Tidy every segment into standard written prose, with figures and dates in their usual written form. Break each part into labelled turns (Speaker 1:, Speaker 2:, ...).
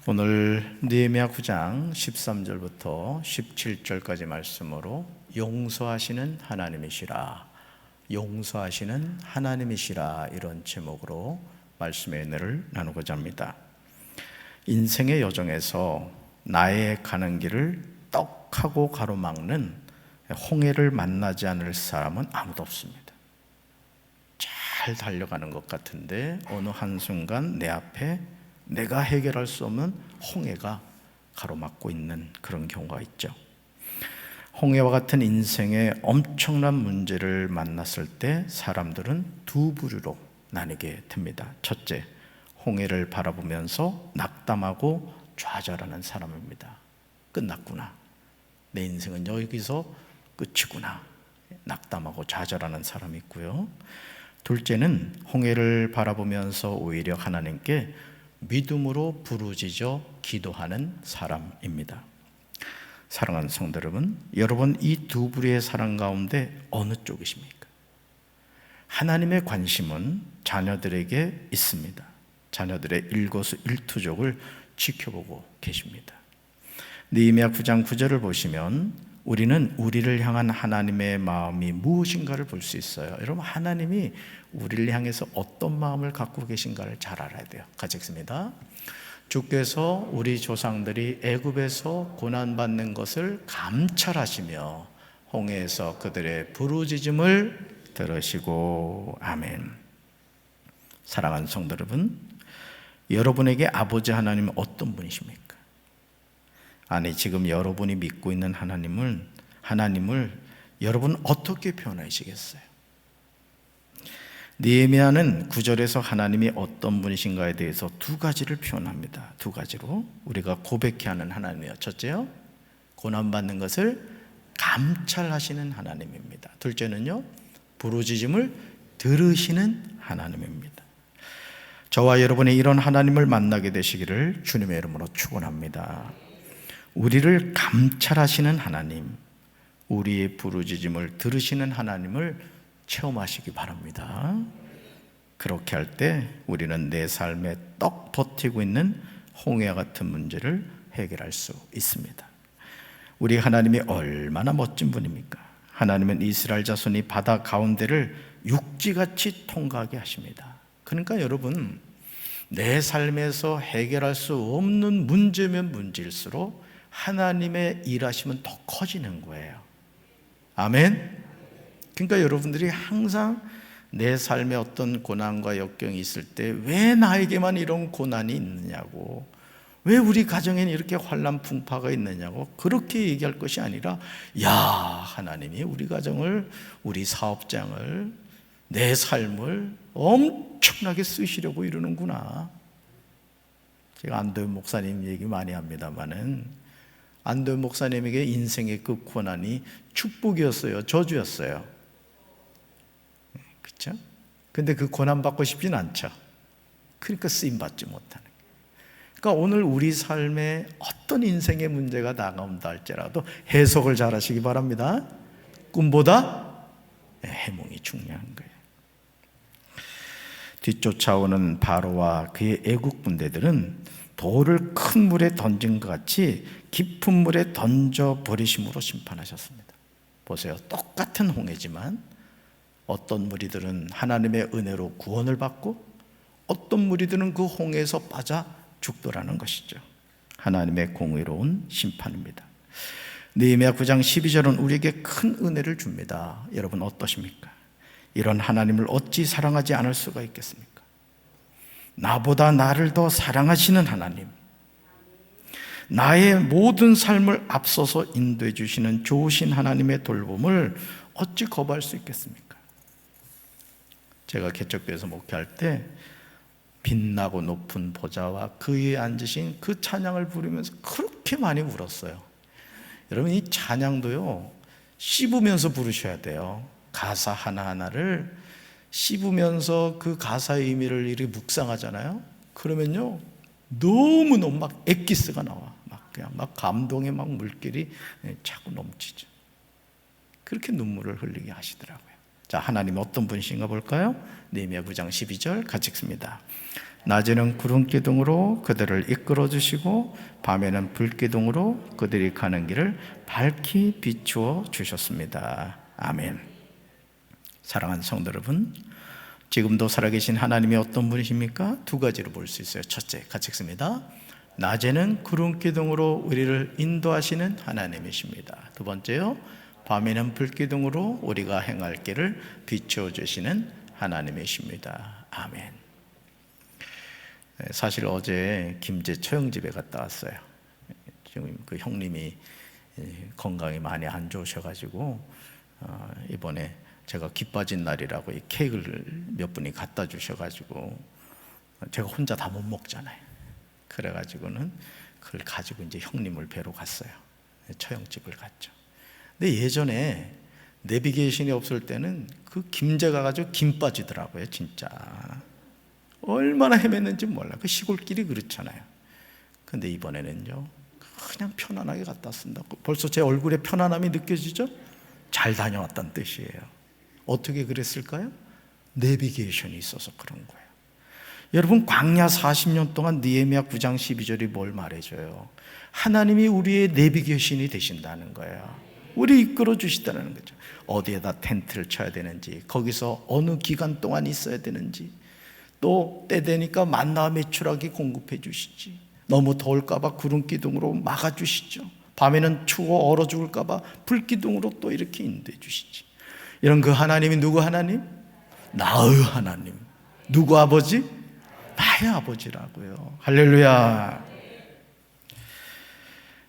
Speaker 1: 오늘 느헤미야 9장 13절부터 17절까지 말씀으로 용서하시는 하나님이시라, 용서하시는 하나님이시라, 이런 제목으로 말씀의 은혜를 나누고자 합니다. 인생의 여정에서 나의 가는 길을 떡하고 가로막는 홍해를 만나지 않을 사람은 아무도 없습니다. 잘 달려가는 것 같은데 어느 한순간 내 앞에 내가 해결할 수 없는 홍해가 가로막고 있는 그런 경우가 있죠. 홍해와 같은 인생의 엄청난 문제를 만났을 때 사람들은 두 부류로 나뉘게 됩니다. 첫째, 홍해를 바라보면서 낙담하고 좌절하는 사람입니다. 끝났구나, 내 인생은 여기서 끝이구나, 낙담하고 좌절하는 사람이 있고요. 둘째는 홍해를 바라보면서 오히려 하나님께 믿음으로 부르짖어 기도하는 사람입니다. 사랑하는 성도 여러분, 여러분 이 두 부류의 사람 가운데 어느 쪽이십니까? 하나님의 관심은 자녀들에게 있습니다. 자녀들의 일거수일투족을 지켜보고 계십니다. 느헤미야 9장 9절을 보시면 우리는 우리를 향한 하나님의 마음이 무엇인가를 볼 수 있어요. 여러분, 하나님이 우리를 향해서 어떤 마음을 갖고 계신가를 잘 알아야 돼요. 같이 읽습니다. 주께서 우리 조상들이 애굽에서 고난받는 것을 감찰하시며 홍해에서 그들의 부르짖음을 들으시고. 아멘. 사랑하는 성도 여러분, 여러분에게 아버지 하나님은 어떤 분이십니까? 아니, 지금 여러분이 믿고 있는 하나님을 여러분 어떻게 표현하시겠어요? 느헤미야는 9절에서 하나님이 어떤 분이신가에 대해서 두 가지를 표현합니다. 두 가지로 우리가 고백해야 하는 하나님이요. 첫째요, 고난받는 것을 감찰하시는 하나님입니다. 둘째는요, 부르짖음을 들으시는 하나님입니다. 저와 여러분이 이런 하나님을 만나게 되시기를 주님의 이름으로 축원합니다. 우리를 감찰하시는 하나님, 우리의 부르짖음을 들으시는 하나님을 체험하시기 바랍니다. 그렇게 할 때 우리는 내 삶에 떡 버티고 있는 홍해와 같은 문제를 해결할 수 있습니다. 우리 하나님이 얼마나 멋진 분입니까? 하나님은 이스라엘 자손이 바다 가운데를 육지같이 통과하게 하십니다. 그러니까 여러분, 내 삶에서 해결할 수 없는 문제면 문제일수록 하나님의 일하심은 더 커지는 거예요. 아멘. 그러니까 여러분들이 항상 내 삶에 어떤 고난과 역경이 있을 때 왜 나에게만 이런 고난이 있느냐고, 왜 우리 가정에는 이렇게 환난 풍파가 있느냐고 그렇게 얘기할 것이 아니라, 야, 하나님이 우리 가정을, 우리 사업장을, 내 삶을 엄청나게 쓰시려고 이러는구나. 제가 안도현 목사님 얘기 많이 합니다마는 안도현 목사님에게 인생의 그 고난이 축복이었어요, 저주였어요? 그렇죠? 근데 그 고난 받고 싶진 않죠. 그러니까 쓰임 받지 못하는 거예요. 그러니까 오늘 우리 삶에 어떤 인생의 문제가 다가온다 할지라도 해석을 잘 하시기 바랍니다. 꿈보다 해몽이 중요한 거예요. 뒤쫓아오는 바로와 그의 애국 군대들은 돌을 큰 물에 던진 것 같이 깊은 물에 던져버리심으로 심판하셨습니다. 보세요, 똑같은 홍해지만 어떤 무리들은 하나님의 은혜로 구원을 받고 어떤 무리들은 그 홍해에서 빠져 죽더라는 것이죠. 하나님의 공의로운 심판입니다. 느헤미야 9장 12절은 우리에게 큰 은혜를 줍니다. 여러분 어떠십니까? 이런 하나님을 어찌 사랑하지 않을 수가 있겠습니까? 나보다 나를 더 사랑하시는 하나님, 나의 모든 삶을 앞서서 인도해 주시는 좋으신 하나님의 돌봄을 어찌 거부할 수 있겠습니까? 제가 개척교회에서 목회할 때 빛나고 높은 보좌와 그 위에 앉으신 그 찬양을 부르면서 그렇게 많이 울었어요. 여러분, 이 찬양도요, 씹으면서 부르셔야 돼요. 가사 하나하나를 씹으면서 그 가사의 의미를 이렇게 묵상하잖아요. 그러면요, 너무너무 막 엑기스가 나와. 그냥 막 감동의 막 물길이 자꾸 넘치죠. 그렇게 눈물을 흘리게 하시더라고요. 자, 하나님 어떤 분이신가 볼까요? 느헤미야 9장 12절 같이 읽습니다. 낮에는 구름 기둥으로 그들을 이끌어 주시고 밤에는 불 기둥으로 그들이 가는 길을 밝히 비추어 주셨습니다. 아멘. 사랑하는 성도 여러분, 지금도 살아계신 하나님이 어떤 분이십니까? 두 가지로 볼 수 있어요. 첫째, 같이 읽습니다. 낮에는 구름 기둥으로 우리를 인도하시는 하나님이십니다. 두 번째요, 밤에는 불 기둥으로 우리가 행할 길을 비추어 주시는 하나님이십니다. 아멘. 사실 어제 김제 처형 집에 갔다 왔어요. 지금 그 형님이 건강이 많이 안 좋으셔가지고 이번에 제가 기 빠진 날이라고 이 케이크를 몇 분이 갖다 주셔가지고 제가 혼자 다 못 먹잖아요. 그래가지고는 그걸 가지고 이제 형님을 뵈러 갔어요. 처형집을 갔죠. 근데 예전에 내비게이션이 없을 때는 그 김제 가가지고 김 빠지더라고요. 진짜 얼마나 헤맸는지 몰라. 그 시골길이 그렇잖아요. 근데 이번에는요, 그냥 편안하게 갔다 왔습니다. 벌써 제 얼굴에 편안함이 느껴지죠? 잘 다녀왔다는 뜻이에요. 어떻게 그랬을까요? 내비게이션이 있어서 그런 거예요. 여러분, 광야 40년 동안 느헤미야 9장 12절이 뭘 말해줘요? 하나님이 우리의 내비게이션이 되신다는 거예요. 우리 이끌어 주시다는 거죠. 어디에다 텐트를 쳐야 되는지, 거기서 어느 기간 동안 있어야 되는지, 또 때 되니까 만나와 메추라기 공급해 주시지, 너무 더울까봐 구름 기둥으로 막아 주시죠. 밤에는 추워 얼어 죽을까봐 불 기둥으로 또 이렇게 인도해 주시지. 이런 그 하나님이 누구 하나님? 나의 하나님. 누구 아버지? 나의 아버지라고요. 할렐루야.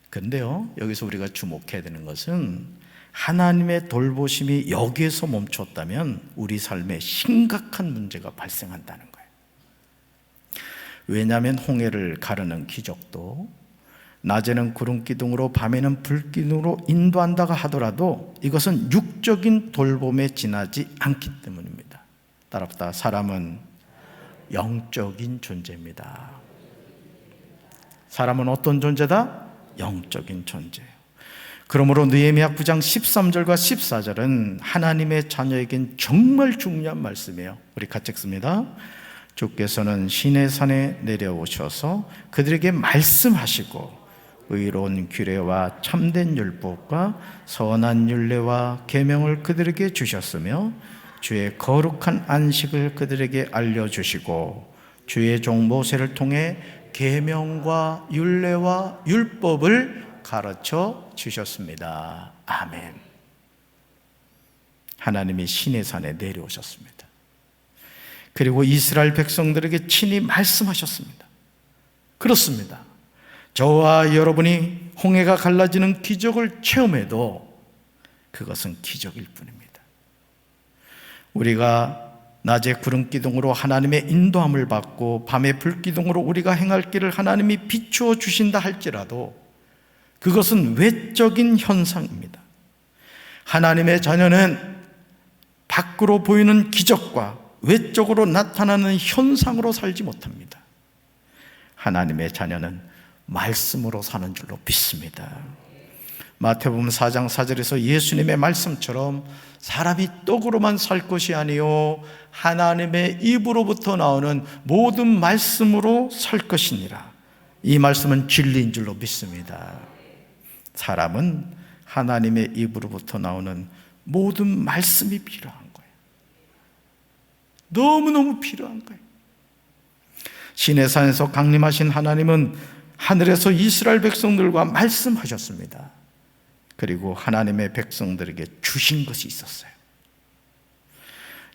Speaker 1: 근데요, 여기서 우리가 주목해야 되는 것은 하나님의 돌보심이 여기에서 멈췄다면 우리 삶에 심각한 문제가 발생한다는 거예요. 왜냐하면 홍해를 가르는 기적도 낮에는 구름 기둥으로 밤에는 불 기둥으로 인도한다고 하더라도 이것은 육적인 돌봄에 지나지 않기 때문입니다. 따라붙다, 사람은 영적인 존재입니다. 사람은 어떤 존재다? 영적인 존재예요. 그러므로 느헤미야 9장 13절과 14절은 하나님의 자녀에겐 정말 중요한 말씀이에요. 우리 같이 읽습니다. 주께서는 시내산에 내려오셔서 그들에게 말씀하시고 의로운 규례와 참된 율법과 선한 율례와 계명을 그들에게 주셨으며 주의 거룩한 안식을 그들에게 알려주시고 주의 종 모세를 통해 계명과 율례와 율법을 가르쳐 주셨습니다. 아멘. 하나님이 시내산에 내려오셨습니다. 그리고 이스라엘 백성들에게 친히 말씀하셨습니다. 그렇습니다. 저와 여러분이 홍해가 갈라지는 기적을 체험해도 그것은 기적일 뿐입니다. 우리가 낮에 구름 기둥으로 하나님의 인도함을 받고 밤에 불 기둥으로 우리가 행할 길을 하나님이 비추어 주신다 할지라도 그것은 외적인 현상입니다. 하나님의 자녀는 밖으로 보이는 기적과 외적으로 나타나는 현상으로 살지 못합니다. 하나님의 자녀는 말씀으로 사는 줄로 믿습니다. 마태복음 4장 4절에서 예수님의 말씀처럼 사람이 떡으로만 살 것이 아니요 하나님의 입으로부터 나오는 모든 말씀으로 살 것이니라. 이 말씀은 진리인 줄로 믿습니다. 사람은 하나님의 입으로부터 나오는 모든 말씀이 필요한 거예요. 너무너무 필요한 거예요. 시내산에서 강림하신 하나님은 하늘에서 이스라엘 백성들과 말씀하셨습니다. 그리고 하나님의 백성들에게 주신 것이 있었어요.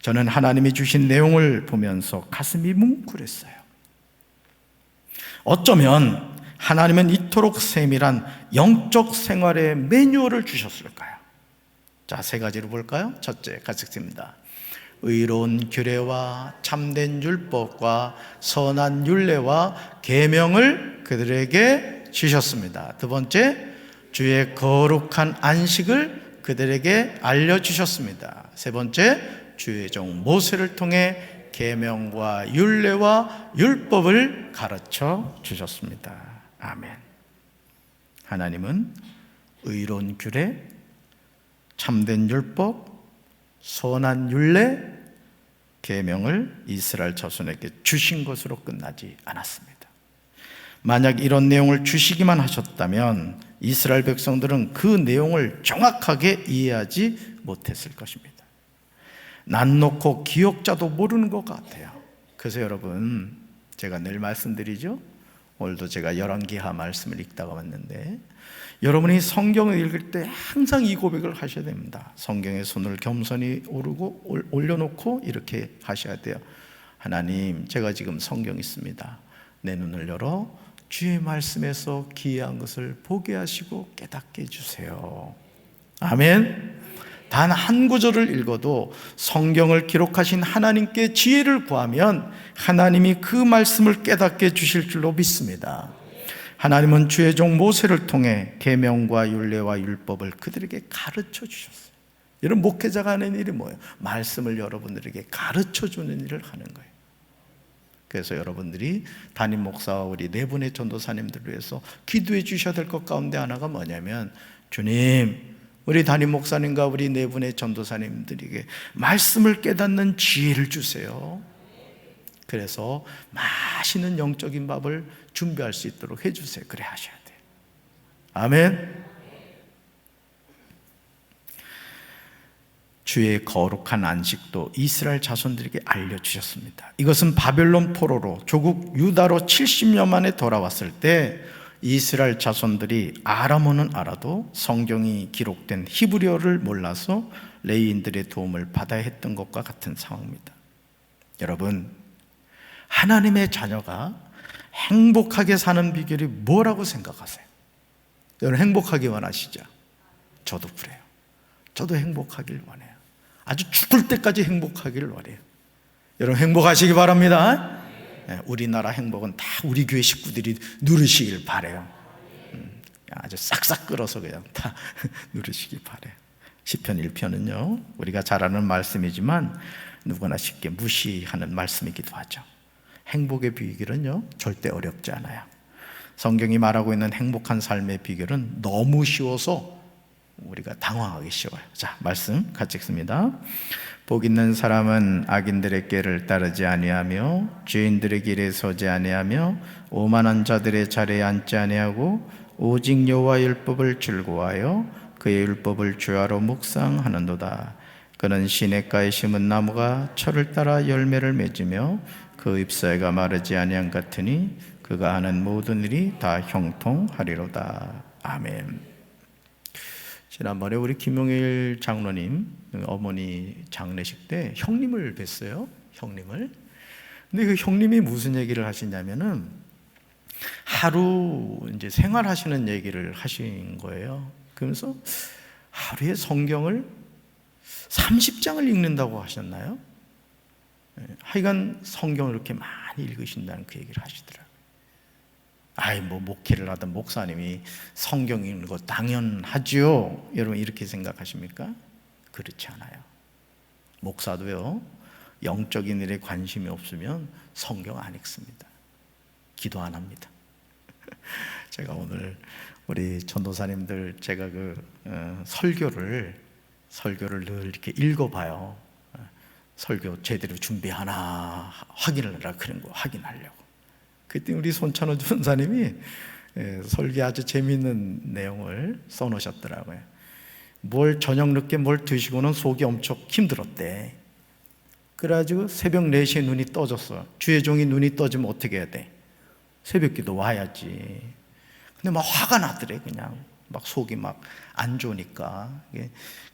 Speaker 1: 저는 하나님이 주신 내용을 보면서 가슴이 뭉클했어요. 어쩌면 하나님은 이토록 세밀한 영적 생활의 매뉴얼을 주셨을까요? 자, 세 가지로 볼까요? 첫째, 같이 읽습니다. 의로운 규례와 참된 율법과 선한 율례와 계명을 그들에게 주셨습니다. 두 번째, 주의 거룩한 안식을 그들에게 알려주셨습니다. 세 번째, 주의 종 모세를 통해 계명과 율례와 율법을 가르쳐 주셨습니다. 아멘. 하나님은 의로운 규례, 참된 율법, 선한 율례, 계명을 이스라엘 자손에게 주신 것으로 끝나지 않았습니다. 만약 이런 내용을 주시기만 하셨다면 이스라엘 백성들은 그 내용을 정확하게 이해하지 못했을 것입니다. 난 놓고 기억자도 모르는 것 같아요. 그래서 여러분, 제가 늘 말씀드리죠. 오늘도 제가 열왕기하 말씀을 읽다가 왔는데, 여러분이 성경을 읽을 때 항상 이 고백을 하셔야 됩니다. 성경에 손을 겸손히 올려놓고 이렇게 하셔야 돼요. 하나님, 제가 지금 성경 있습니다. 내 눈을 열어 주의 말씀에서 기이한 것을 보게 하시고 깨닫게 해주세요. 아멘. 단 한 구절을 읽어도 성경을 기록하신 하나님께 지혜를 구하면 하나님이 그 말씀을 깨닫게 해주실 줄로 믿습니다. 하나님은 주의 종 모세를 통해 계명과 율례와 율법을 그들에게 가르쳐 주셨어요. 여러분, 목회자가 하는 일이 뭐예요? 말씀을 여러분들에게 가르쳐 주는 일을 하는 거예요. 그래서 여러분들이 담임 목사와 우리 네 분의 전도사님들을 위해서 기도해 주셔야 될 것 가운데 하나가 뭐냐면, 주님, 우리 담임 목사님과 우리 네 분의 전도사님들에게 말씀을 깨닫는 지혜를 주세요. 그래서 맛있는 영적인 밥을 준비할 수 있도록 해주세요. 그래 하셔야 돼요. 아멘. 주의 거룩한 안식도 이스라엘 자손들에게 알려주셨습니다. 이것은 바벨론 포로로 조국 유다로 70년 만에 돌아왔을 때 이스라엘 자손들이 아람어는 알아도 성경이 기록된 히브리어를 몰라서 레위인들의 도움을 받아야 했던 것과 같은 상황입니다. 여러분, 하나님의 자녀가 행복하게 사는 비결이 뭐라고 생각하세요? 여러분, 행복하기 원하시죠? 저도 그래요. 저도 행복하길 원해요. 아주 죽을 때까지 행복하기를 원해요. 여러분, 행복하시기 바랍니다. 우리나라 행복은 다 우리 교회 식구들이 누리시길 바라요. 아주 싹싹 끌어서 그냥 다 누리시길 바라요. 시편 1편은요, 우리가 잘 아는 말씀이지만 누구나 쉽게 무시하는 말씀이기도 하죠. 행복의 비결은요, 절대 어렵지 않아요. 성경이 말하고 있는 행복한 삶의 비결은 너무 쉬워서 우리가 당황하기 쉬워요. 자, 말씀 같이 읽습니다. 복 있는 사람은 악인들의 길을 따르지 아니하며 죄인들의 길에 서지 아니하며 오만한 자들의 자리에 앉지 아니하고 오직 여호와의 율법을 즐거워하여 그의 율법을 주야로 묵상하는도다. 그는 시냇가에 심은 나무가 철을 따라 열매를 맺으며 그 잎사귀가 마르지 아니한 같으니 그가 하는 모든 일이 다 형통하리로다. 아멘. 지난번에 우리 김용일 장로님 어머니 장례식 때 형님을 뵀어요. 형님을. 근데 그 형님이 무슨 얘기를 하시냐면은 하루 이제 생활하시는 얘기를 하신 거예요. 그러면서 하루에 성경을 30장을 읽는다고 하셨나요? 하여간 성경을 이렇게 많이 읽으신다는 그 얘기를 하시더라고요. 뭐 목회를 하던 목사님이 성경 읽는 거 당연하죠. 여러분, 이렇게 생각하십니까? 그렇지 않아요. 목사도요, 영적인 일에 관심이 없으면 성경 안 읽습니다. 기도 안 합니다. 제가 오늘 우리 전도사님들 제가 설교를 늘 이렇게 읽어봐요. 설교 제대로 준비하나 확인을 하라, 그런 거 확인하려고. 그때 우리 손찬호 전사님이 설교 아주 재미있는 내용을 써놓으셨더라고요. 뭘 저녁 늦게 뭘 드시고는 속이 엄청 힘들었대. 그래가지고 새벽 4시에 눈이 떠졌어. 주의 종이 눈이 떠지면 어떻게 해야 돼? 새벽기도 와야지. 근데 막 화가 나더래. 그냥 막 속이 막 안 좋으니까.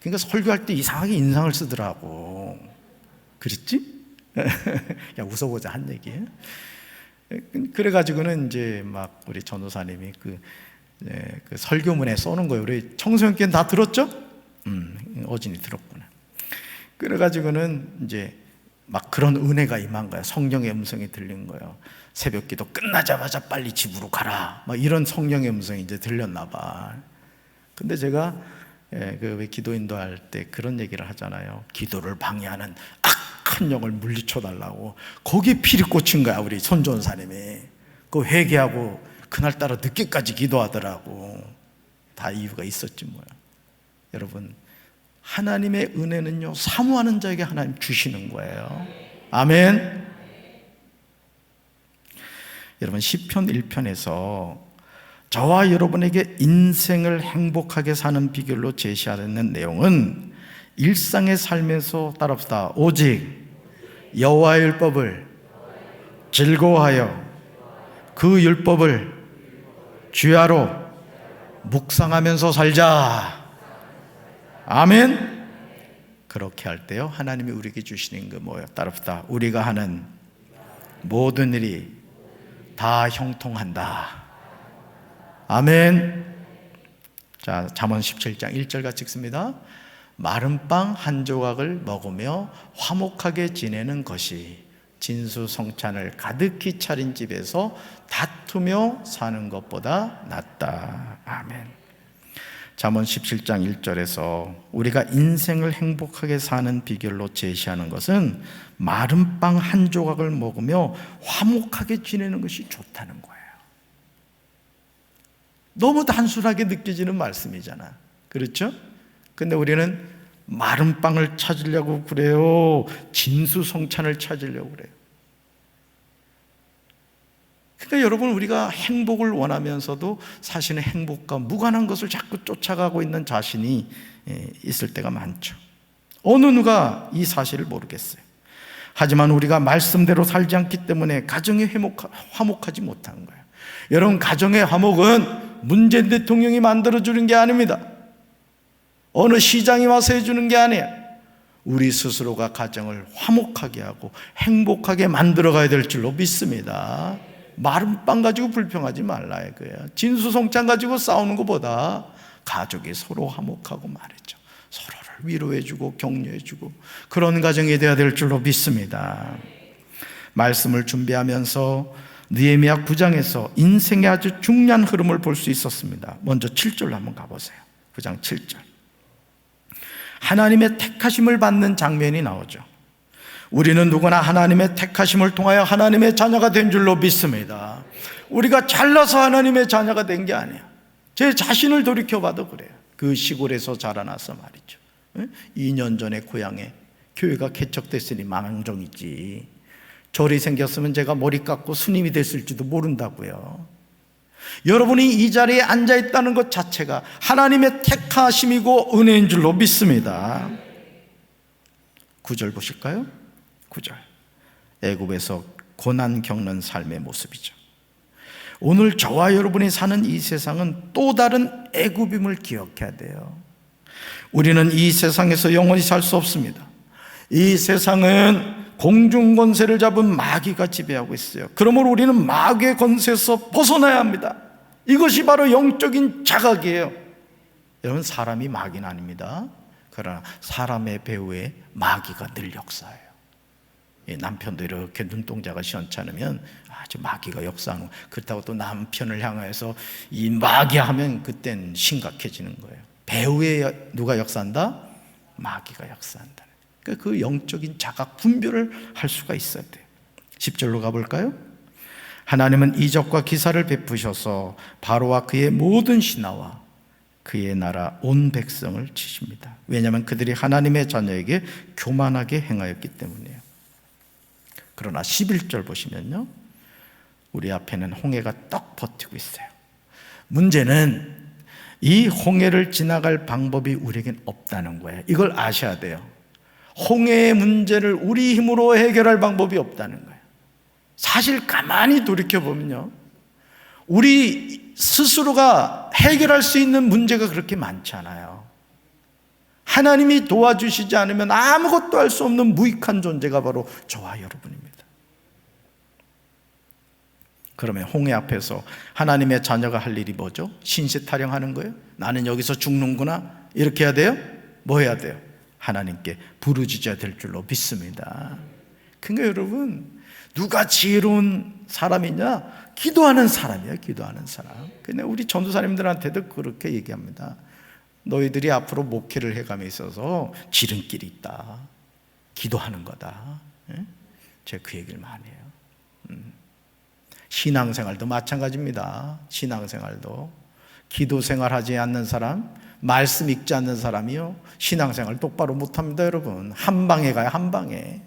Speaker 1: 그러니까 설교할 때 이상하게 인상을 쓰더라고. 그랬지? 야, 웃어보자 한 얘기예요. 그래가지고는 이제 막 우리 전도사님이 그 설교문에 써놓은 거예요. 우리 청소년께는 다 들었죠? 어진이 들었구나. 그래가지고는 이제 막 그런 은혜가 임한 거야. 성령의 음성이 들린 거예요. 새벽 기도 끝나자마자 빨리 집으로 가라. 막 이런 성령의 음성이 이제 들렸나 봐. 근데 제가 왜 기도 인도할 때 그런 얘기를 하잖아요. 기도를 방해하는 악한 영을 물리쳐 달라고. 거기에 피리 꽂힌 거야, 우리 손전사님이. 그 회개하고 그날따라 늦게까지 기도하더라고. 다 이유가 있었지 뭐야. 여러분, 하나님의 은혜는요, 사모하는 자에게 하나님 주시는 거예요. 아멘. 여러분, 시편 1편에서 저와 여러분에게 인생을 행복하게 사는 비결로 제시하는 내용은 일상의 삶에서 따라합시다. 오직 여호와의 율법을 즐거워하여 그 율법을 주야로 묵상하면서 살자. 아멘. 그렇게 할 때요, 하나님이 우리에게 주시는 거 뭐예요? 따라합시다. 우리가 하는 모든 일이 다 형통한다. 아멘. 자, 잠언 17장 1절 같이 읽습니다. 마른 빵 한 조각을 먹으며 화목하게 지내는 것이 진수성찬을 가득히 차린 집에서 다투며 사는 것보다 낫다. 아멘. 잠언 17장 1절에서 우리가 인생을 행복하게 사는 비결로 제시하는 것은 마른 빵 한 조각을 먹으며 화목하게 지내는 것이 좋다는 거예요. 너무 단순하게 느껴지는 말씀이잖아. 그렇죠? 근데 우리는 마른 빵을 찾으려고 그래요. 진수성찬을 찾으려고 그래요. 그러니까 여러분, 우리가 행복을 원하면서도 사실은 행복과 무관한 것을 자꾸 쫓아가고 있는 자신이 있을 때가 많죠. 어느 누가 이 사실을 모르겠어요. 하지만 우리가 말씀대로 살지 않기 때문에 가정이 화목하지 못하는 거예요. 여러분, 가정의 화목은 문재인 대통령이 만들어주는 게 아닙니다. 어느 시장이 와서 해주는 게 아니에요. 우리 스스로가 가정을 화목하게 하고 행복하게 만들어가야 될 줄로 믿습니다. 마른 빵 가지고 불평하지 말라 이거예요. 진수성찬 가지고 싸우는 것보다 가족이 서로 화목하고 말이죠, 서로를 위로해주고 격려해주고 그런 가정이 되어야 될 줄로 믿습니다. 말씀을 준비하면서 느헤미야 9장에서 인생의 아주 중요한 흐름을 볼 수 있었습니다. 먼저 7절로 한번 가보세요. 9장 7절. 하나님의 택하심을 받는 장면이 나오죠. 우리는 누구나 하나님의 택하심을 통하여 하나님의 자녀가 된 줄로 믿습니다. 우리가 잘나서 하나님의 자녀가 된 게 아니야. 제 자신을 돌이켜봐도 그래요. 그 시골에서 자라나서 말이죠, 2년 전에 고향에 교회가 개척됐으니 망정이지, 절이 생겼으면 제가 머리 깎고 스님이 됐을지도 모른다고요. 여러분이 이 자리에 앉아있다는 것 자체가 하나님의 택하심이고 은혜인 줄로 믿습니다. 9절 보실까요? 9절. 애굽에서 고난 겪는 삶의 모습이죠. 오늘 저와 여러분이 사는 이 세상은 또 다른 애굽임을 기억해야 돼요. 우리는 이 세상에서 영원히 살 수 없습니다. 이 세상은 공중 권세를 잡은 마귀가 지배하고 있어요. 그러므로 우리는 마귀의 권세에서 벗어나야 합니다. 이것이 바로 영적인 자각이에요. 여러분, 사람이 마귀는 아닙니다. 그러나 사람의 배후에 마귀가 늘 역사해요. 남편도 이렇게 눈동자가 시원찮으면 아주 마귀가 역사하는 거예요. 그렇다고 또 남편을 향해서 이 마귀 하면 그땐 심각해지는 거예요. 배후에 누가 역사한다? 마귀가 역사한다. 그러니까 그 영적인 자각 분별을 할 수가 있어야 돼요. 10절로 가볼까요? 하나님은 이적과 기사를 베푸셔서 바로와 그의 모든 신하와 그의 나라 온 백성을 치십니다. 왜냐하면 그들이 하나님의 자녀에게 교만하게 행하였기 때문이에요. 그러나 11절 보시면요, 우리 앞에는 홍해가 떡 버티고 있어요. 문제는 이 홍해를 지나갈 방법이 우리에겐 없다는 거예요. 이걸 아셔야 돼요. 홍해의 문제를 우리 힘으로 해결할 방법이 없다는 거예요. 사실 가만히 돌이켜보면요, 우리 스스로가 해결할 수 있는 문제가 그렇게 많지 않아요. 하나님이 도와주시지 않으면 아무것도 할 수 없는 무익한 존재가 바로 저와 여러분입니다. 그러면 홍해 앞에서 하나님의 자녀가 할 일이 뭐죠? 신세 타령하는 거예요? 나는 여기서 죽는구나? 이렇게 해야 돼요? 뭐 해야 돼요? 하나님께 부르짖어야 될 줄로 믿습니다. 그러니까 여러분, 누가 지혜로운 사람이냐? 기도하는 사람이야, 기도하는 사람. 근데 우리 전도사님들한테도 그렇게 얘기합니다. 너희들이 앞으로 목회를 해감에 있어서 지름길이 있다. 기도하는 거다. 제가 그 얘기를 많이 해요. 신앙생활도 마찬가지입니다. 신앙생활도 기도생활하지 않는 사람, 말씀 읽지 않는 사람이요, 신앙생활 똑바로 못합니다. 여러분, 한 방에 가요, 한 방에.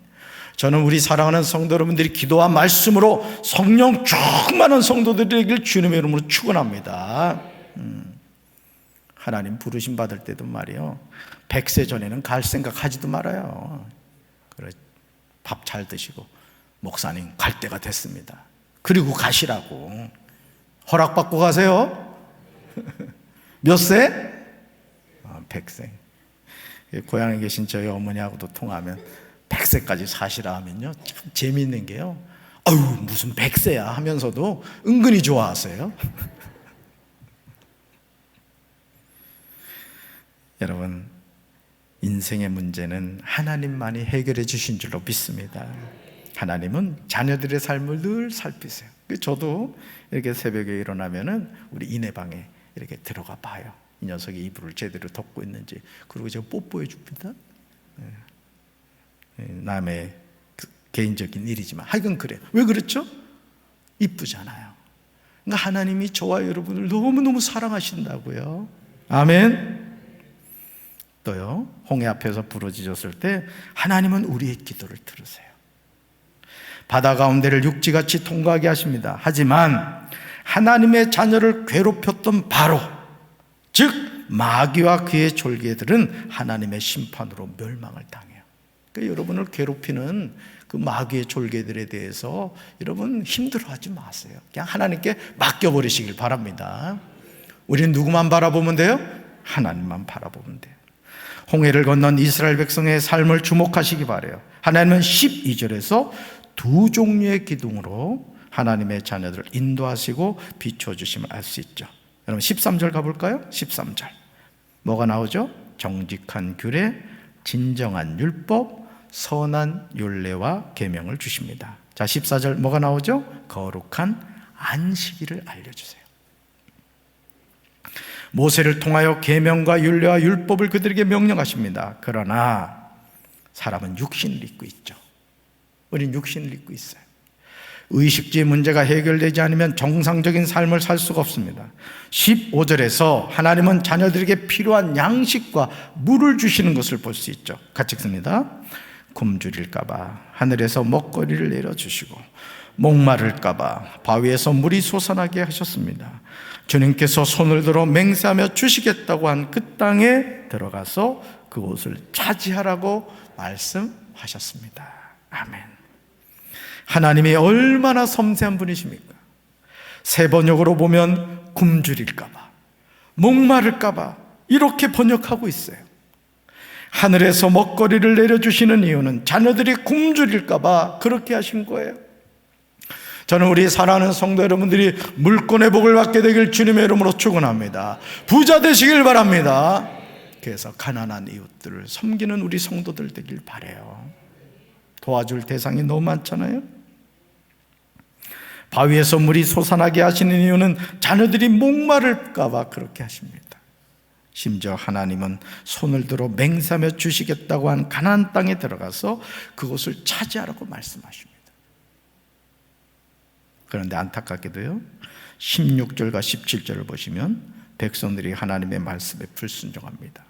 Speaker 1: 저는 우리 사랑하는 성도 여러분들이 기도와 말씀으로 성령 충만한 성도들이 되길 주님의 이름으로 축원합니다. 하나님 부르심 받을 때도 말이요, 100세 전에는 갈 생각 하지도 말아요. 그래, 밥 잘 드시고 목사님 갈 때가 됐습니다, 그리고 가시라고 허락받고 가세요. 몇 세? 100세. 고향에 계신 저희 어머니하고도 통하면 100세까지 사시라 하면요, 참 재미있는 게요, 아유 무슨 100세야 하면서도 은근히 좋아하세요. 여러분, 인생의 문제는 하나님만이 해결해 주신 줄로 믿습니다. 하나님은 자녀들의 삶을 늘 살피세요. 저도 이렇게 새벽에 일어나면은 우리 이내방에 이렇게 들어가 봐요. 이 녀석이 이불을 제대로 덮고 있는지. 그리고 제가 뽀뽀해 줍니다. 남의 개인적인 일이지만 하여간 그래요. 왜 그렇죠? 이쁘잖아요. 그러니까 하나님이 저와 여러분을 너무너무 사랑하신다고요. 아멘. 또요, 홍해 앞에서 부러지셨을 때 하나님은 우리의 기도를 들으세요. 바다 가운데를 육지같이 통과하게 하십니다. 하지만 하나님의 자녀를 괴롭혔던 바로, 즉 마귀와 그의 졸개들은 하나님의 심판으로 멸망을 당해요. 그러니까 여러분을 괴롭히는 그 마귀의 졸개들에 대해서 여러분 힘들어하지 마세요. 그냥 하나님께 맡겨버리시길 바랍니다. 우리는 누구만 바라보면 돼요? 하나님만 바라보면 돼요. 홍해를 건넌 이스라엘 백성의 삶을 주목하시기 바라요. 하나님은 12절에서 두 종류의 기둥으로 하나님의 자녀들을 인도하시고 비춰주심을 알 수 있죠. 여러분 13절 가볼까요? 13절 뭐가 나오죠? 정직한 규례, 진정한 율법, 선한 율례와 계명을 주십니다. 자, 14절 뭐가 나오죠? 거룩한 안식일을 알려주세요. 모세를 통하여 계명과 율례와 율법을 그들에게 명령하십니다. 그러나 사람은 육신을 입고 있죠. 우린 육신을 입고 있어요. 의식주의 문제가 해결되지 않으면 정상적인 삶을 살 수가 없습니다. 15절에서 하나님은 자녀들에게 필요한 양식과 물을 주시는 것을 볼 수 있죠. 같이 읽습니다. 굶주릴까봐 하늘에서 먹거리를 내려주시고 목마를까봐 바위에서 물이 솟아나게 하셨습니다. 주님께서 손을 들어 맹세하며 주시겠다고 한 그 땅에 들어가서 그곳을 차지하라고 말씀하셨습니다. 아멘. 하나님이 얼마나 섬세한 분이십니까? 세 번역으로 보면 굶주릴까봐, 목마를까봐 이렇게 번역하고 있어요. 하늘에서 먹거리를 내려주시는 이유는 자녀들이 굶주릴까봐 그렇게 하신 거예요. 저는 우리 사랑하는 성도 여러분들이 물권의 복을 받게 되길 주님의 이름으로 축원합니다. 부자 되시길 바랍니다. 그래서 가난한 이웃들을 섬기는 우리 성도들 되길 바라요. 도와줄 대상이 너무 많잖아요. 바위에서 물이 솟아나게 하시는 이유는 자녀들이 목마를까 봐 그렇게 하십니다. 심지어 하나님은 손을 들어 맹세하며 주시겠다고 한 가나안 땅에 들어가서 그곳을 차지하라고 말씀하십니다. 그런데 안타깝게도요, 16절과 17절을 보시면 백성들이 하나님의 말씀에 불순종합니다.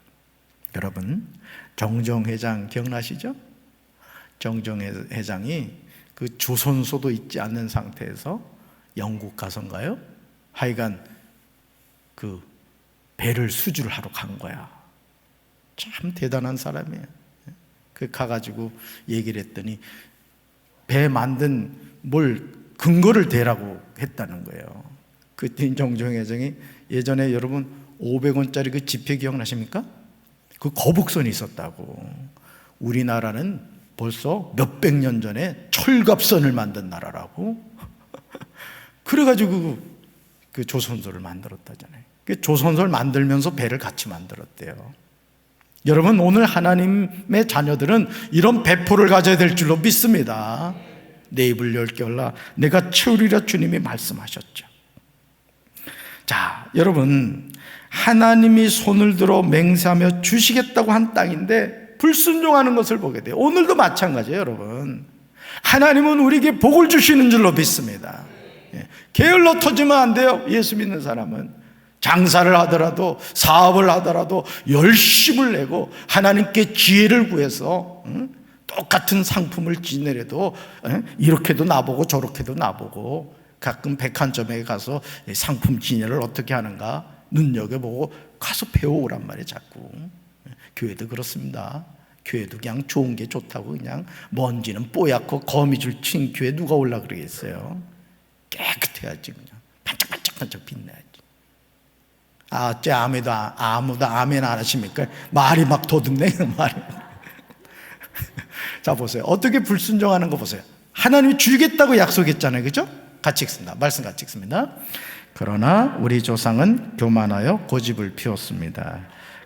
Speaker 1: 여러분, 정정회장 기억나시죠? 정정회장이 그 조선소도 있지 않는 상태에서 영국 가선가요? 하여간 그 배를 수주를 하러 간 거야. 참 대단한 사람이에요. 그 가가지고 얘기를 했더니 배 만든 뭘 근거를 대라고 했다는 거예요. 그때 정정회장이 예전에 여러분 500원짜리 그 지폐 기억나십니까? 그 거북선이 있었다고. 우리나라는 벌써 몇백 년 전에 철갑선을 만든 나라라고. 그래가지고 그 조선소를 만들었다잖아요. 그 조선소를 만들면서 배를 같이 만들었대요. 여러분, 오늘 하나님의 자녀들은 이런 배포를 가져야 될 줄로 믿습니다. 내 입을 열게 하라 내가 채우리라 주님이 말씀하셨죠. 자, 여러분, 하나님이 손을 들어 맹세하며 주시겠다고 한 땅인데 불순종하는 것을 보게 돼요. 오늘도 마찬가지예요, 여러분. 하나님은 우리에게 복을 주시는 줄로 믿습니다. 게을러 터지면 안 돼요. 예수 믿는 사람은 장사를 하더라도 사업을 하더라도 열심을 내고 하나님께 지혜를 구해서 똑같은 상품을 지내려도 이렇게도 나보고 저렇게도 나보고, 가끔 백화점에 가서 상품 진열을 어떻게 하는가 눈여겨보고 가서 배워오란 말이에요. 자꾸. 교회도 그렇습니다. 교회도 그냥 좋은 게 좋다고 그냥 먼지는 뽀얗고 거미줄 친 교회 누가 올라 그러겠어요. 깨끗해야지, 그냥 반짝반짝 빛나야지. 쟤 아무도 아멘 안 하십니까? 말이 막 도둑네, 말이. 자, 보세요. 어떻게 불순종하는 거 보세요. 하나님이 주겠다고 약속했잖아요, 그죠? 같이 읽습니다. 말씀 같이 읽습니다. 그러나 우리 조상은 교만하여 고집을 피웠습니다.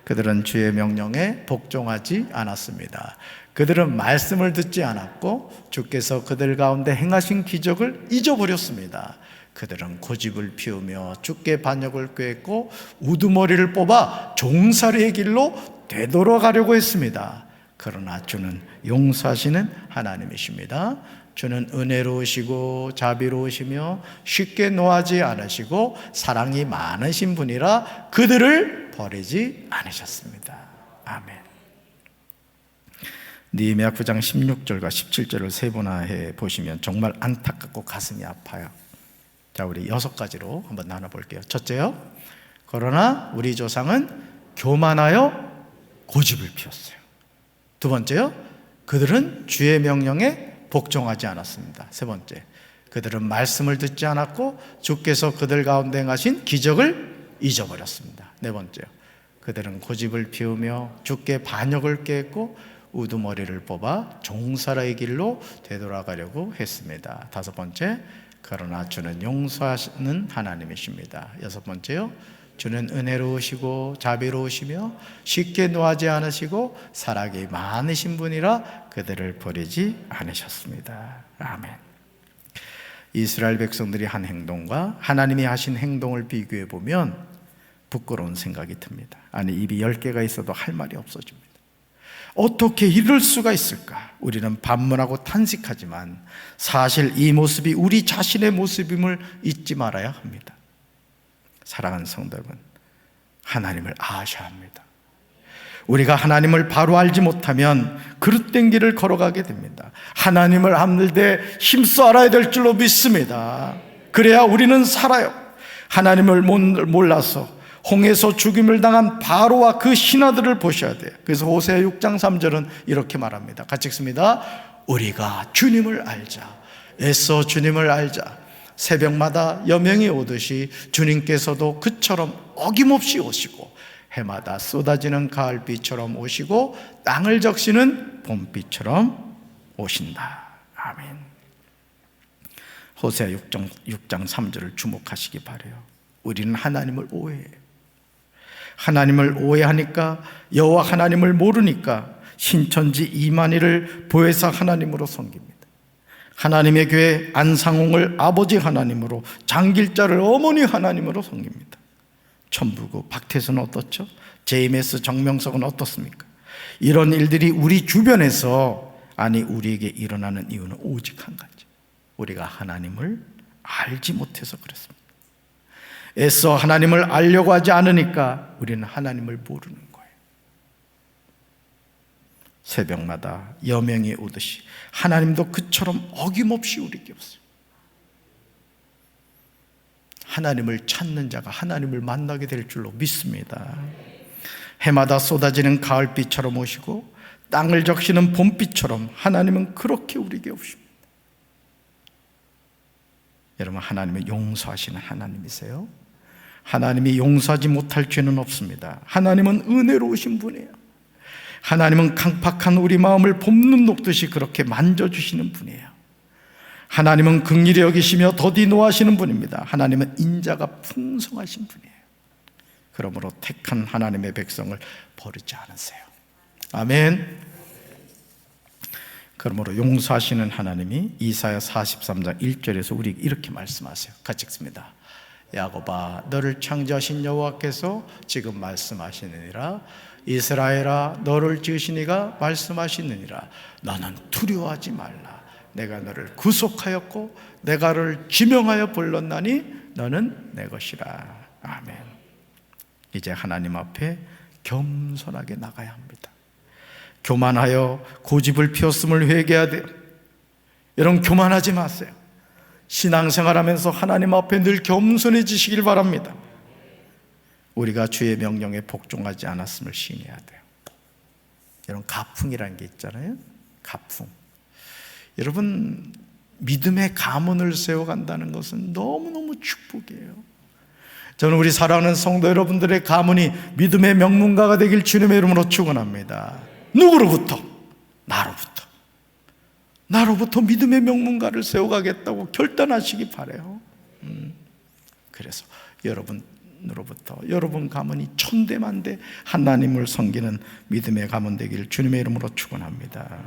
Speaker 1: 그들은 주의 명령에 복종하지 않았습니다. 그들은 말씀을 듣지 않았고 주께서 그들 가운데 행하신 기적을 잊어버렸습니다. 그들은 고집을 피우며 주께 반역을 꾀했고 우두머리를 뽑아 종살이의 길로 되돌아가려고 했습니다. 그러나 주는 용서하시는 하나님이십니다. 주는 은혜로우시고 자비로우시며 쉽게 노하지 않으시고 사랑이 많으신 분이라 그들을 버리지 않으셨습니다. 아멘. 느헤미야 9장 16절과 17절을 세분화해 보시면 정말 안타깝고 가슴이 아파요. 자, 우리 6가지로 한번 나눠볼게요. 첫째요, 그러나 우리 조상은 교만하여 고집을 피웠어요. 두 번째요, 그들은 주의 명령에 복종하지 않았습니다. 세 번째, 그들은 말씀을 듣지 않았고 주께서 그들 가운데 행하신 기적을 잊어버렸습니다. 네 번째요, 그들은 고집을 피우며 주께 반역을 꾀했고 우두머리를 뽑아 종살이의 길로 되돌아가려고 했습니다. 다섯 번째, 그러나 주는 용서하시는 하나님이십니다. 여섯 번째요, 주는 은혜로우시고 자비로우시며 쉽게 노하지 않으시고 사랑이 많으신 분이라 그들을 버리지 않으셨습니다. 아멘. 이스라엘 백성들이 한 행동과 하나님이 하신 행동을 비교해 보면 부끄러운 생각이 듭니다. 아니, 입이 10개가 있어도 할 말이 없어집니다. 어떻게 이럴 수가 있을까? 우리는 반문하고 탄식하지만 사실 이 모습이 우리 자신의 모습임을 잊지 말아야 합니다. 사랑하는 성도 여러분, 하나님을 아셔야 합니다. 우리가 하나님을 바로 알지 못하면 그릇된 길을 걸어가게 됩니다. 하나님을 알을 때 힘써 알아야 될 줄로 믿습니다. 그래야 우리는 살아요. 하나님을 몰라서 홍해에서 죽임을 당한 바로와 그 신하들을 보셔야 돼요. 그래서 호세아 6장 3절은 이렇게 말합니다. 같이 읽습니다. 우리가 주님을 알자. 애써 주님을 알자. 새벽마다 여명이 오듯이 주님께서도 그처럼 어김없이 오시고 해마다 쏟아지는 가을비처럼 오시고 땅을 적시는 봄비처럼 오신다. 아멘. 호세아 6장 3절을 주목하시기 바라요. 우리는 하나님을 오해해요. 하나님을 오해하니까, 여호와 하나님을 모르니까 신천지 이만희를 보혜사 하나님으로 섬깁니다. 하나님의 교회 안상홍을 아버지 하나님으로, 장길자를 어머니 하나님으로 섬깁니다. 천부구 박태수는 어떻죠? JMS 정명석은 어떻습니까? 이런 일들이 우리 주변에서, 아니 우리에게 일어나는 이유는 오직 한 가지, 우리가 하나님을 알지 못해서 그렇습니다. 애써 하나님을 알려고 하지 않으니까 우리는 하나님을 모르는 거예요. 새벽마다 여명이 오듯이 하나님도 그처럼 어김없이 우리에게 오세요. 하나님을 찾는 자가 하나님을 만나게 될 줄로 믿습니다. 해마다 쏟아지는 가을비처럼 오시고 땅을 적시는 봄비처럼 하나님은 그렇게 우리에게 오십니다. 여러분, 하나님은 용서하시는 하나님이세요. 하나님이 용서하지 못할 죄는 없습니다. 하나님은 은혜로우신 분이에요. 하나님은 강팍한 우리 마음을 봄눈 녹듯이 그렇게 만져주시는 분이에요. 하나님은 긍휼히 여기시며 더디 노하시는 분입니다. 하나님은 인자가 풍성하신 분이에요. 그러므로 택한 하나님의 백성을 버리지 않으세요. 아멘. 그러므로 용서하시는 하나님이 이사야 43장 1절에서 우리에게 이렇게 말씀하세요. 같이 읽습니다. 야곱아, 너를 창조하신 여호와께서 지금 말씀하시느니라. 이스라엘아, 너를 지으신 이가 말씀하시느니라. 너는 두려워하지 말라. 내가 너를 구속하였고 내가 너를 지명하여 불렀나니 너는 내 것이라. 아멘. 이제 하나님 앞에 겸손하게 나가야 합니다. 교만하여 고집을 피웠음을 회개해야 돼요. 여러분, 교만하지 마세요. 신앙생활하면서 하나님 앞에 늘 겸손해지시길 바랍니다. 우리가 주의 명령에 복종하지 않았음을 시인해야 돼요. 여러분, 가풍이라는 게 있잖아요. 가풍. 여러분, 믿음의 가문을 세워간다는 것은 너무너무 축복이에요. 저는 우리 사랑하는 성도 여러분들의 가문이 믿음의 명문가가 되길 주님의 이름으로 축원합니다. 누구로부터? 나로부터 믿음의 명문가를 세워가겠다고 결단하시기 바라요. 그래서 여러분으로부터 여러분 가문이 천대만대 하나님을 섬기는 믿음의 가문 되길 주님의 이름으로 축원합니다.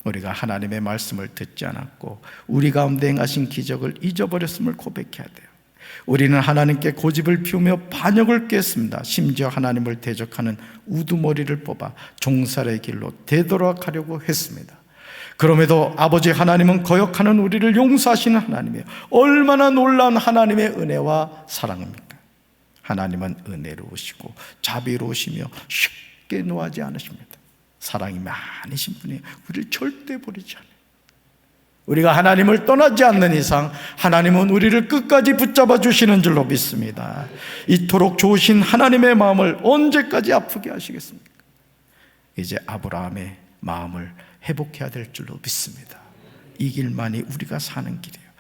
Speaker 1: 우리가 하나님의 말씀을 듣지 않았고 우리 가운데 행하신 기적을 잊어버렸음을 고백해야 돼요. 우리는 하나님께 고집을 피우며 반역을 꾀했습니다. 심지어 하나님을 대적하는 우두머리를 뽑아 종살의 길로 되돌아가려고 했습니다. 그럼에도 아버지 하나님은 거역하는 우리를 용서하시는 하나님이에요. 얼마나 놀라운 하나님의 은혜와 사랑입니까? 하나님은 은혜로우시고 자비로우시며 쉽게 노하지 않으십니다. 사랑이 많으신 분이에요. 우리를 절대 버리지 않아요. 우리가 하나님을 떠나지 않는 이상 하나님은 우리를 끝까지 붙잡아 주시는 줄로 믿습니다. 이토록 좋으신 하나님의 마음을 언제까지 아프게 하시겠습니까? 이제 아브라함의 마음을 회복해야 될 줄로 믿습니다. 이 길만이 우리가 사는 길이에요.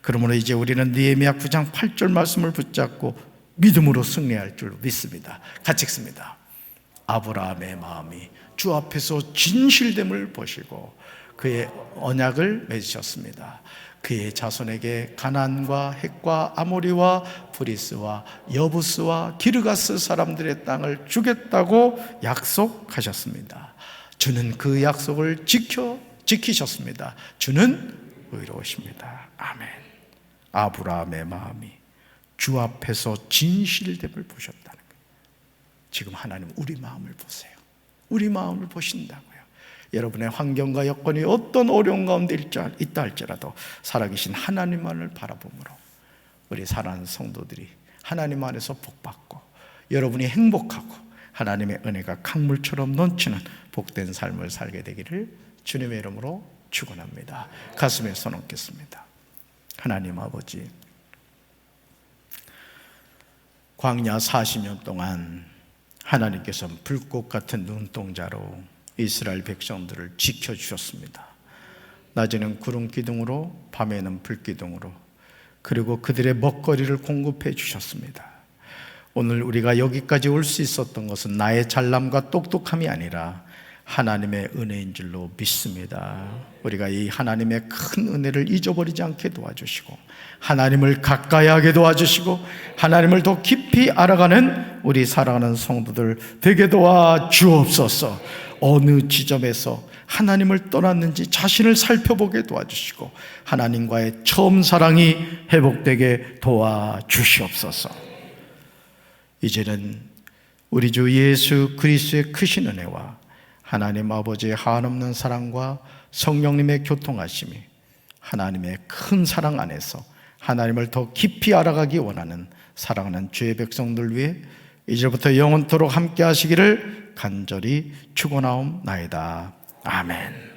Speaker 1: 그러므로 이제 우리는 느헤미야 9장 8절 말씀을 붙잡고 믿음으로 승리할 줄로 믿습니다. 같이 읽습니다. 아브라함의 마음이 주 앞에서 진실됨을 보시고 그의 언약을 맺으셨습니다. 그의 자손에게 가나안과 헷과 아모리와 브리스와 여부스와 기르가스 사람들의 땅을 주겠다고 약속하셨습니다. 주는 그 약속을 지키셨습니다. 주는 의로우십니다. 아멘. 아브라함의 마음이 주 앞에서 진실됨을 보셨다는 거예요. 지금 하나님 우리 마음을 보세요. 우리 마음을 보신다고요. 여러분의 환경과 여건이 어떤 어려운 가운데 있다 할지라도 살아계신 하나님만을 바라보므로 우리 사랑하는 성도들이 하나님 안에서 복받고 여러분이 행복하고 하나님의 은혜가 강물처럼 넘치는 복된 삶을 살게 되기를 주님의 이름으로 축원합니다. 가슴에 손 얹겠습니다. 하나님 아버지, 광야 40년 동안 하나님께서는 불꽃 같은 눈동자로 이스라엘 백성들을 지켜주셨습니다. 낮에는 구름 기둥으로, 밤에는 불 기둥으로, 그리고 그들의 먹거리를 공급해 주셨습니다. 오늘 우리가 여기까지 올 수 있었던 것은 나의 잘남과 똑똑함이 아니라 하나님의 은혜인 줄로 믿습니다. 우리가 이 하나님의 큰 은혜를 잊어버리지 않게 도와주시고 하나님을 가까이 하게 도와주시고 하나님을 더 깊이 알아가는 우리 사랑하는 성도들 되게 도와주옵소서. 어느 지점에서 하나님을 떠났는지 자신을 살펴보게 도와주시고 하나님과의 처음 사랑이 회복되게 도와주시옵소서. 이제는 우리 주 예수 그리스도의 크신 은혜와 하나님 아버지의 한없는 사랑과 성령님의 교통하심이 하나님의 큰 사랑 안에서 하나님을 더 깊이 알아가기 원하는 사랑하는 주의 백성들 위해 이제부터 영원토록 함께 하시기를 간절히 축원하옵나이다. 아멘.